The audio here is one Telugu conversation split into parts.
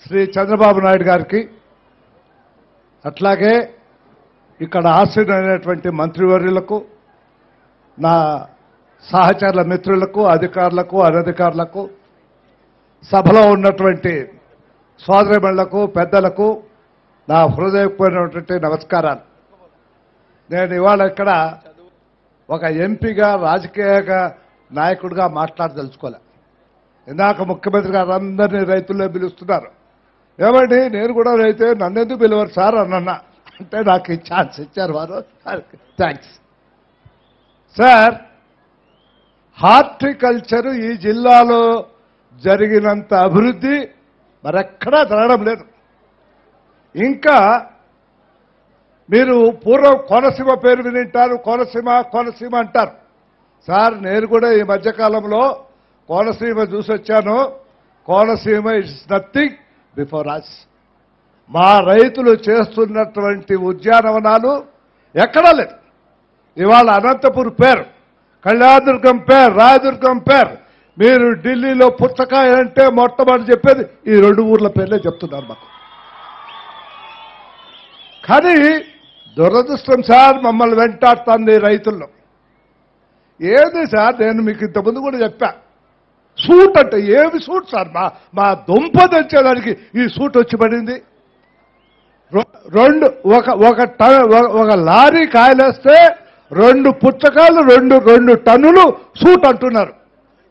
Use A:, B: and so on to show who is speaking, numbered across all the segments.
A: శ్రీ చంద్రబాబు నాయుడు గారికి, అట్లాగే ఇక్కడ ఆశ్రయులైనటువంటి మంత్రివర్యులకు, నా సహచరుల మిత్రులకు, అధికారులకు, అనధికారులకు, సభలో ఉన్నటువంటి సోదరిమణులకు, పెద్దలకు నా హృదయపూర్వకమైనటువంటి నమస్కారాలు. నేను ఇవాళ ఇక్కడ ఒక ఎంపీగా, రాజకీయ నాయకుడిగా మాట్లాడదలుచుకోలే. ఇందాక ముఖ్యమంత్రి గారు అందరినీ రైతుల్లో పిలుస్తున్నారు. ఏమండి నేను కూడా రైతే, నన్నెందుకు పిలవరు సార్ అన్న అంటే నాకు ఈ ఛాన్స్ ఇచ్చారు వారు, థ్యాంక్స్ సార్. హార్టికల్చర్ ఈ జిల్లాలో జరిగినంత అభివృద్ధి మరెక్కడా జరగడం లేదు. ఇంకా మీరు పూర్వం కోనసీమ పేరు వినింటారు, కోనసీమ కోనసీమ అంటారు సార్. నేను కూడా ఈ మధ్యకాలంలో కోనసీమ చూసి వచ్చాను. Konaseema it's nothing before us. మా రైతులు చేస్తున్నటువంటి ఉద్యానవనాలు ఎక్కడా లేదు. ఇవాళ అనంతపూర్ పేరు, కళ్యాణదుర్గం పేరు, రాయదుర్గం పేరు, మీరు ఢిల్లీలో పుచ్చకాయ అంటే మొట్టమొదటి చెప్పేది ఈ రెండు ఊర్ల పేర్లే చెప్తున్నారు మాకు. కానీ దురదృష్టం సార్, మమ్మల్ని వెంటాడుతుంది రైతుల్లో. ఏది సార్, నేను మీకు ఇంతకుముందు కూడా చెప్పా, సూట్ అంటే ఏమి సూట్ సార్, మా దుంప తెచ్చేదానికి ఈ సూట్ వచ్చి పడింది. ఒక లారీ కాయలేస్తే 2 పుచ్చకాయలు 2 టన్నులు సూట్ అంటున్నారు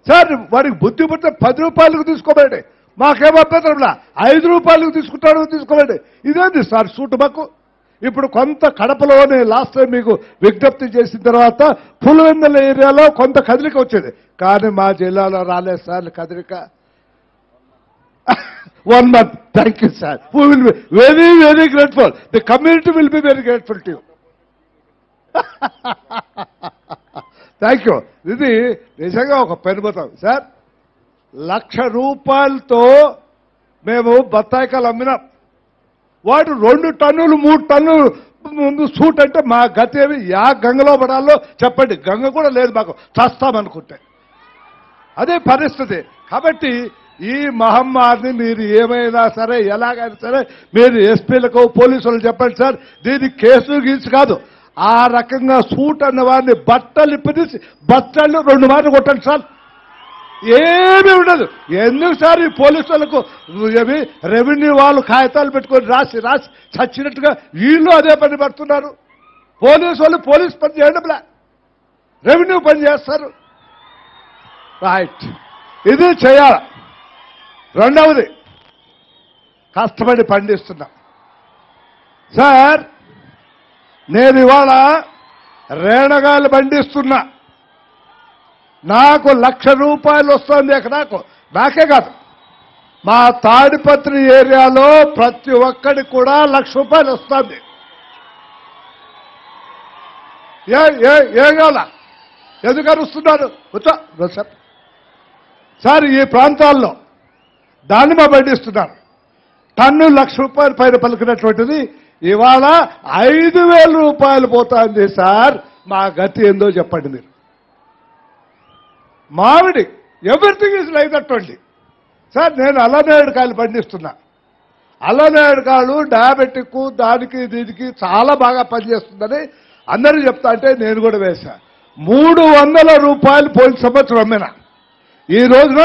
A: సార్. వాడికి బుద్ధి పుట్టిన 10 రూపాయలకు తీసుకోబడి, మాకేం అభ్యంతరంలా 5 రూపాయలకు తీసుకుంటాడు, తీసుకోబడి. ఇదేంటి సార్ సూట్ మాకు? ఇప్పుడు కొంత కడపలోనే లాస్ట్ టైం మీకు విజ్ఞప్తి చేసిన తర్వాత పులివెందుల ఏరియాలో కొంత కదలిక వచ్చేది, కానీ మా జిల్లాలో రాలేదు సార్ కదలిక. 1 month. Thank you sir. We will be very very grateful. The community will be very grateful to you. Thank you. ఇది నిజంగా ఒక పెనుబతం సార్. 1,00,000 రూపాయలతో మేము బత్తాయికాయలు అమ్మినాం. వాడు 2 టన్నులు 3 టన్నులు ముందు సూట్ అంటే మా గతి ఏమి? గంగలో పడాలో చెప్పండి. గంగ కూడా లేదు మాకు, చస్తామనుకుంటే. అదే పరిస్థితి. కాబట్టి ఈ మహమ్మారిని మీరు ఏమైనా సరే, ఎలాగైనా సరే మీరు ఎస్పీలకు, పోలీసులకు చెప్పండి సార్. దీనికి కేసు గీసు కాదు, ఆ రకంగా సూట్ అన్న వారిని బట్టలు ఇప్పేసి బట్టలు 2 మార్లు కొట్టండి సార్. ఏమీ ఉండదు. ఎందుకు సార్ ఈ పోలీసులకు ఏమి రెవెన్యూ వాళ్ళు కాగితాలు పెట్టుకొని రాసి రాసి చచ్చినట్టుగా వీళ్ళు అదే పని పడుతున్నారు. పోలీసు వాళ్ళు పోలీస్ పని చేయడంలా, రెవెన్యూ పని చేస్తారు. రైట్, ఇది చేయాలి. రెండవది, కష్టపడి పండిస్తున్నా సార్. నేను ఇవాళ రేణగాయలు పండిస్తున్నా. నాకు 1,00,000 రూపాయలు వస్తుంది అక్కడ. నాకే కాదు, మా తాడిపత్రి ఏరియాలో ప్రతి ఒక్కడికి కూడా 1,00,000 రూపాయలు వస్తుంది. ఏం కావాలా? ఎందుకు అరుస్తున్నారు? సార్ ఈ ప్రాంతాల్లో దానిమ్మ పండిస్తున్నారు. టన్ను 1,00,000 రూపాయల పైన పలికినటువంటిది ఇవాళ 5,000 రూపాయలు పోతుంది సార్. మా గతి ఏందో చెప్పండి మీరు. మామిడి everything is like that only sir. నేను అల్లనేరేడుకాయలు పండిస్తున్నా. అల్లనేరేడుకాయలు డయాబెటిక్, దానికి దీనికి చాలా బాగా పనిచేస్తుందని అందరూ చెప్తా అంటే నేను కూడా వేశా. 300 రూపాయలు పోయిన సంవత్సరం అమ్మినా. ఈ రోజున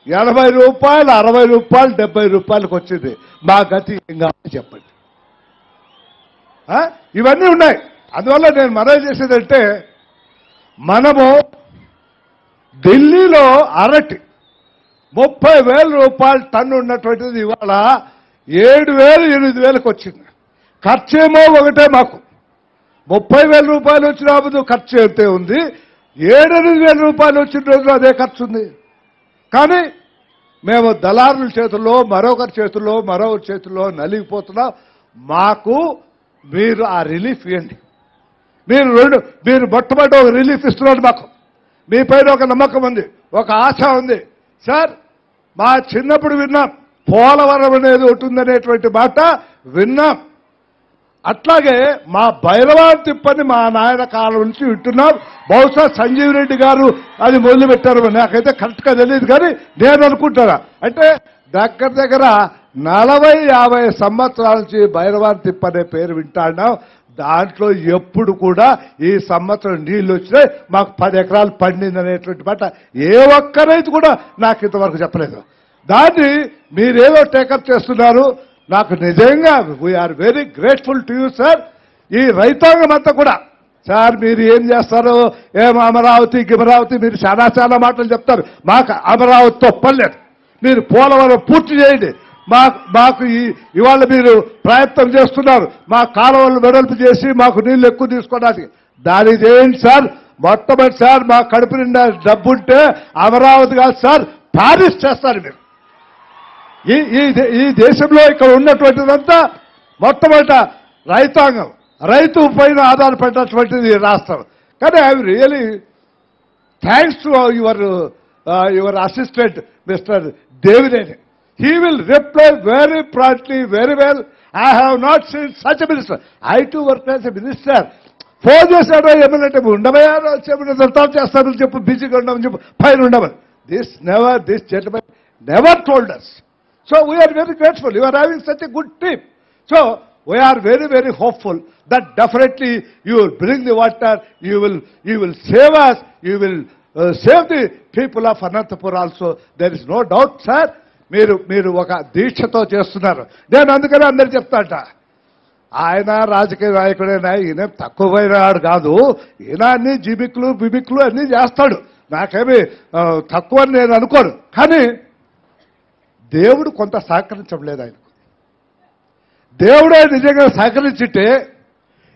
A: 80 రూపాయలు, 60 రూపాయలు, 70 రూపాయలకు వచ్చింది. మా గతి ఏం కావాలి చెప్పండి. ఇవన్నీ ఉన్నాయి. అందువల్ల నేను మనవి చేసేదంటే, మనము ఢిల్లీలో అరటి 30,000 రూపాయలు టన్ను ఉన్నటువంటిది ఇవాళ 7,000, 8,000కి వచ్చింది. ఖర్చేమో ఒకటే మాకు. 30,000 రూపాయలు వచ్చినప్పుడు ఖర్చు అయితే ఉంది, 7,000-8,000 రూపాయలు వచ్చిన రోజులో అదే ఖర్చు ఉంది. కానీ మేము దళారుల చేతుల్లో, మరొకరి చేతుల్లో, మరొకరి చేతుల్లో నలిగిపోతున్నాం. మాకు మీరు ఆ రిలీఫ్ ఇవ్వండి. మీరు మొట్టమొదటి ఒక రిలీఫ్ ఇస్తున్నారు. మాకు మీ పైన ఒక నమ్మకం ఉంది, ఒక ఆశ ఉంది సార్. మా చిన్నప్పుడు విన్నాం, పోలవరం అనేది ఉంటుందనేటువంటి మాట విన్నాం. అట్లాగే మా భైరవాన్ తిప్పని మా నాయన కాలం నుంచి వింటున్నాం. బహుశా సంజీవ్ రెడ్డి గారు అది మొదలుపెట్టారు, నాకైతే కరెక్ట్గా తెలియదు, కానీ నేను అనుకుంటారా అంటే దగ్గర 40-50 సంవత్సరాల నుంచి భైరవాన్ తిప్ప అనే పేరు వింటాన్నాం. దాంట్లో ఎప్పుడు కూడా ఈ సంవత్సరం నీళ్లు వచ్చినాయి, మాకు 10 ఎకరాలు పండింది అనేటువంటి మాట ఏ ఒక్క రైతు కూడా నాకు ఇంతవరకు చెప్పలేదు. దాన్ని మీరేదో టేకప్ చేస్తున్నారు. నాకు నిజంగా we are very grateful to you sir. ఈ రైతాంగం అంతా కూడా సార్ మీరు ఏం చేస్తారు, ఏం అమరావతి గిమరావతి మీరు చాలా మాటలు చెప్తారు. మాకు అమరావతితో పనిలేదు, మీరు పోలవరం పూర్తి చేయండి. మాకు ఇవాళ మీరు ప్రయత్నం చేస్తున్నారు మా కాలువలు వెడల్పు చేసి మాకు నీళ్లు ఎక్కువ తీసుకోవడానికి. దాని చేయండి సార్. మొట్టమొదటి సార్ మా కడుపు నిండా డబ్బుంటే అమరావతి కాదు సార్, ప్యారిస్ చేస్తారు మీరు. ఈ దేశంలో ఇక్కడ ఉన్నటువంటిదంతా మొట్టమొదట రైతాంగం, రైతు పైన ఆధారపడినటువంటిది రాష్ట్రం. కానీ I really thanks to your assistant mister Devineni. He will reply very promptly, very well. I have not seen such a minister. I too work as a minister. Phone చేశాడో ఏమనంటే ఉండమయ్యా తర్వాత చేస్తామని చెప్పు, బిజీగా ఉండమని చెప్పు, పైన ఉండమని. This gentleman never told us. So we are very grateful. You are having such a good team. So we are very hopeful that definitely you will bring the water, you will save us, you will save the people of Anantapur also. There is no doubt, sir. మీరు ఒక దీక్షతో చేస్తున్నారు. నేను అందుకనే అందరు చెప్తాట, ఆయన రాజకీయ నాయకుడైనా ఈయన తక్కువైనాడు కాదు, ఈయన అన్ని బిమిక్లు అన్నీ చేస్తాడు. నాకేమీ తక్కువ అని నేను అనుకోను. కానీ దేవుడు కొంత సహకరించడం లేదు ఆయనకు. దేవుడే నిజంగా సహకరించితే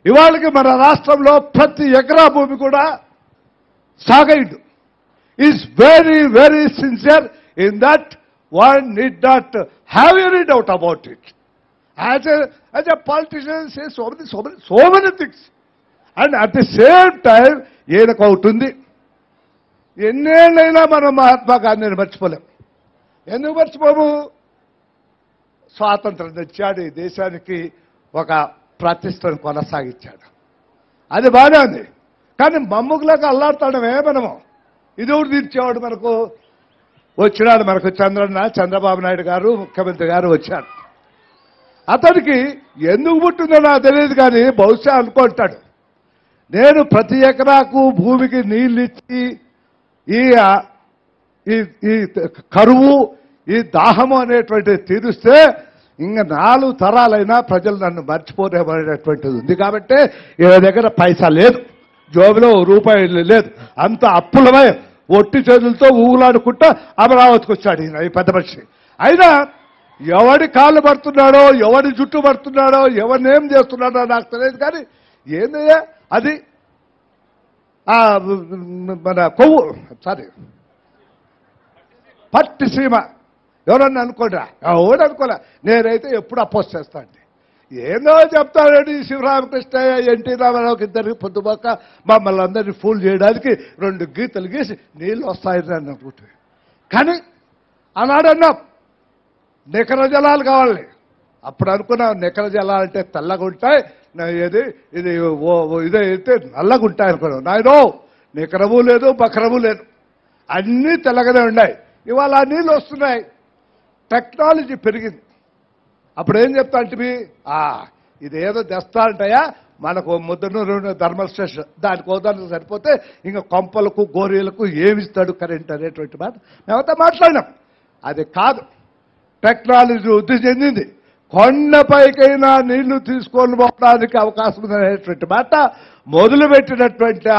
A: ఇవాళకి మన రాష్ట్రంలో ప్రతి ఎకరా భూమి కూడా సాగైండు. Is very sincere in that. One need not have any doubt about it. As a politician says so many things. And at the same time, ఏదొక అవుతుంది. ఎన్నేళ్ళైనా మనం మహాత్మా గాంధీని మర్చిపోలేం. ఎందుకు మర్చిపోము? స్వాతంత్రం తెచ్చాడు, ఈ దేశానికి ఒక ప్రతిష్టను కొనసాగించాడు. అది బాగానే ఉంది. కానీ మమ్ముకులకు అల్లాడుతాడమే మనము. ఇది ఎవరు తీర్చేవాడు మనకు? వచ్చినాడు మనకు చంద్రబాబు నాయుడు గారు, ముఖ్యమంత్రి గారు వచ్చారు. అతనికి ఎందుకు పుట్టిందో నాకు తెలియదు, కానీ బహుశా అనుకుంటాడు, నేను ప్రతి ఎకరాకు భూమికి నీళ్ళు ఇచ్చి ఈ కరువు, ఈ దాహము అనేటువంటిది తీరుస్తే ఇంకా 4 తరాలైనా ప్రజలు నన్ను మర్చిపోలేమనేటువంటిది ఉంది. కాబట్టి ఈయన దగ్గర పైసా లేదు, జోబులో రూపాయలు లేదు, అంత అప్పులమై ఒట్టి చేతులతో ఊగులాడుకుంటా అమరావతికి వచ్చాడు ఈయన, ఈ పెద్ద మనిషి. అయినా ఎవడి కాళ్ళు పడుతున్నాడో, ఎవడి జుట్టు పడుతున్నాడో, ఎవరిని ఏం చేస్తున్నాడో నాకు తెలియదు. కానీ ఏందయ్యా అది మన కొవ్వు పట్టిసీమ ఎవరన్నా అనుకోరా? ఎవడు అనుకోలే. నేనైతే ఎప్పుడు అపోజ్ చేస్తా అండి. ఏందో చెప్తాడండి శివరామకృష్ణయ్య, ఎన్టీ రామారావుకి ఇద్దరికి పొద్దుబాక మమ్మల్ని అందరినీ ఫూల్ చేయడానికి 2 గీతలు గీసి నీళ్ళు వస్తాయని అనుకుంటుంది. కానీ ఆనాడన్నా నికర జలాలు కావాలి. అప్పుడు అనుకున్నాం నికర జలాలు అంటే తెల్లగా ఉంటాయి, ఇదైతే నల్లగా ఉంటాయి అనుకున్నాం. నాయనో నికరము లేదు, బకరము లేదు, అన్నీ తెల్లగానే ఉన్నాయి. ఇవాళ ఆ నీళ్ళు వస్తున్నాయి. టెక్నాలజీ పెరిగింది. అప్పుడు ఏం చెప్తా అంటే ఇదేదో తెస్తా అంటాయా, మనకు ముద్దనూరు థర్మల్ స్టేషన్ దానికి ఉదాహరణ సరిపోతే ఇంకా కొంపలకు గోరీలకు ఏమిస్తాడు కరెంట్ అనేటువంటి మాట మేమంతా మాట్లాడినాం. అది కాదు, టెక్నాలజీ వృద్ధి చెందింది. కొండపైకైనా నీళ్లు తీసుకొని పోవడానికి అవకాశం ఉందనేటువంటి మాట మొదలుపెట్టినటువంటి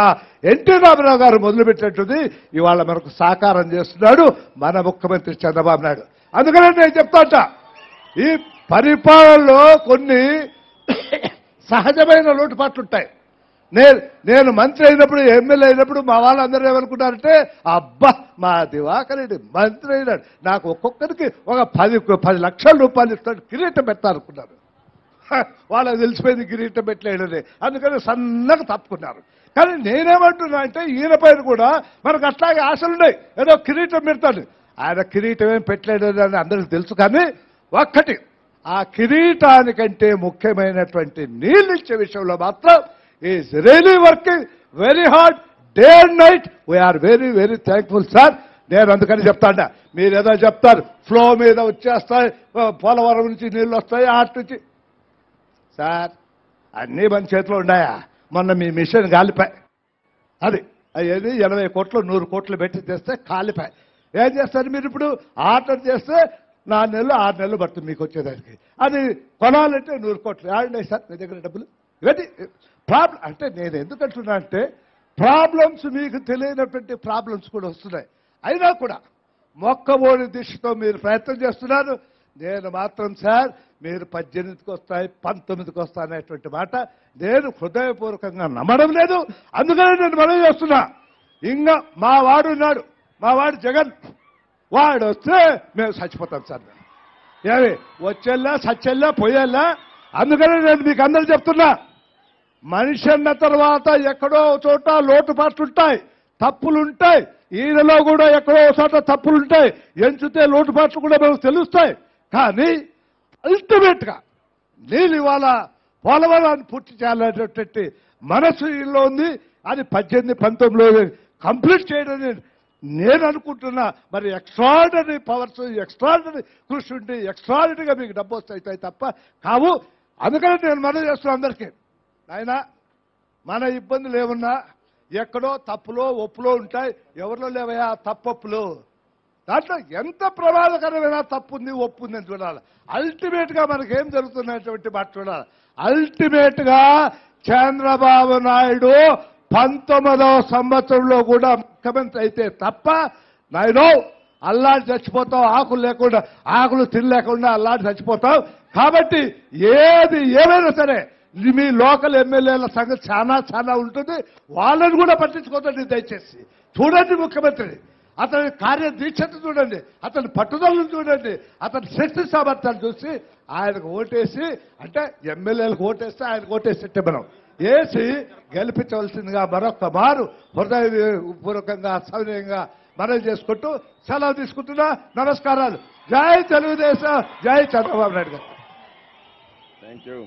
A: ఎన్టీ రామారావు గారు మొదలుపెట్టినట్టుది ఇవాళ మనకు సాకారం చేస్తున్నాడు మన ముఖ్యమంత్రి చంద్రబాబు నాయుడు. అందుకనే నేను చెప్తాట, ఈ పరిపాలనలో కొన్ని సహజమైన లోటుపాట్లు ఉంటాయి. నేను మంత్రి అయినప్పుడు, ఎమ్మెల్యే అయినప్పుడు మా వాళ్ళందరూ ఏమనుకుంటారంటే, అబ్బా మా దివాకర్ రెడ్డి మంత్రి అయినాడు, నాకు ఒక్కొక్కరికి ఒక 10 లక్షల రూపాయలు ఇస్తాడు, కిరీటం పెట్టాలనుకున్నారు. వాళ్ళకి తెలిసిపోయింది కిరీటం పెట్టలేడని, అందుకని సన్నగా తప్పుకున్నారు. కానీ నేనేమంటున్నా అంటే ఈయన పైన కూడా మనకు అట్లాగే ఆశలున్నాయి, ఏదో కిరీటం పెడతాడు. ఆయన కిరీటం ఏం పెట్టలేడు అని అందరికీ తెలుసు. కానీ ఒక్కటి, ఆ కిరీటానికంటే ముఖ్యమైనటువంటి నీళ్ళు ఇచ్చే విషయంలో మాత్రం is really working very hard day and night. We are very thankful, sir. నేను అందుకని చెప్తాడా, మీరు ఏదో చెప్తారు ఫ్లో మీద వచ్చేస్తాయి, పోలవరం నుంచి నీళ్ళు వస్తాయి, ఆట నుంచి. సార్ అన్నీ మన చేతిలో ఉన్నాయా? మొన్న మీ మిషన్ కాలిపాయి, అది అయ్యేది 80 కోట్లు 100 కోట్లు పెట్టి తెస్తే కాలిపాయి. ఏం చేస్తారు మీరు ఇప్పుడు? ఆర్డర్ చేస్తే 4 నెలలు 6 నెలలు పడుతుంది మీకు వచ్చేదానికి. అది కొనాలంటే 100 కోట్లు ఆడండి సార్ మీ దగ్గర డబ్బులు. ఇవన్నీ ప్రాబ్లం. అంటే నేను ఎందుకు అంటున్నా అంటే ప్రాబ్లమ్స్ మీకు తెలియనటువంటి ప్రాబ్లమ్స్ కూడా వస్తున్నాయి. అయినా కూడా మొక్కబోని దిశతో మీరు ప్రయత్నం చేస్తున్నారు. నేను మాత్రం సార్ మీరు 18కి వస్తాయి 19కి వస్తా అనేటువంటి మాట నేను హృదయపూర్వకంగా నమ్మడం లేదు. అందుకని నేను మనవి చేస్తున్నా. ఇంకా మా వాడు ఉన్నాడు, మా వాడు జగన్, వాడు వస్తే మేము చచ్చిపోతాం సార్. ఏమి వచ్చేళ్ళా సచ్చెల్లా పోయేళ్ళా? అందుకని నేను మీకు అందరూ చెప్తున్నా, మనిషి అన్న తర్వాత ఎక్కడో చోట లోటుపాట్లుంటాయి, తప్పులుంటాయి. ఈయనలో కూడా ఎక్కడో చోట తప్పులుంటాయి, ఎంచితే లోటుపాట్లు కూడా మనకు తెలుస్తాయి. కానీ అల్టిమేట్ గా నేను ఇవాళ పోలవరాన్ని పూర్తి చేయాలనేటువంటి మనసు ఇల్లో ఉంది. అది 18-19లో కంప్లీట్ చేయడం నేను అనుకుంటున్నా. మరి ఎక్స్ట్రాడినరీ పవర్స్, ఎక్స్ట్రాడినరీ కృషి ఉండి ఎక్స్ట్రాడినరీగా మీకు డబ్బు వస్తాయి తప్ప కావు. అందుకని నేను మనవి చేస్తున్నాను అందరికీ, ఆయన మన ఇబ్బందులు ఏమున్నా ఎక్కడో తప్పులో ఒప్పులో ఉంటాయి. ఎవరిలో లేవయా తప్పొప్పులు? దాంట్లో ఎంత ప్రమాదకరమైన తప్పు ఉంది ఒప్పు ఉంది అని చూడాలి. అల్టిమేట్ గా మనకేం జరుగుతున్నటువంటి మాట చూడాలి. అల్టిమేట్ గా చంద్రబాబు నాయుడు 19వ సంవత్సరంలో కూడా ముఖ్యమంత్రి అయితే తప్ప నాయనో అల్లాడి చచ్చిపోతావు, ఆకులు లేకుండా, ఆకులు తినలేకుండా అల్లాడి చచ్చిపోతావు. కాబట్టి ఏది ఏమైనా సరే మీ లోకల్ ఎమ్మెల్యేల సంగతి చాలా ఉంటుంది. వాళ్ళని కూడా పట్టించుకోదండి దయచేసి. చూడండి ముఖ్యమంత్రి, అతని కార్యదీక్షను చూడండి, అతని పట్టుదలను చూడండి, అతని శక్తి సామర్థ్యాలు చూసి ఆయనకు ఓటేసి, అంటే ఎమ్మెల్యేలకు ఓటేస్తే ఆయనకు ఓటేసిట్టే మనం వేసి గెలిపించవలసిందిగా మరొక మారు హృదయపూర్వకంగా సౌన్యంగా మనవి చేసుకుంటూ సెలవు తీసుకుంటున్నా. నమస్కారాలు. జై తెలుగుదేశం, జై చంద్రబాబు నాయుడు గారు.
B: Thank you.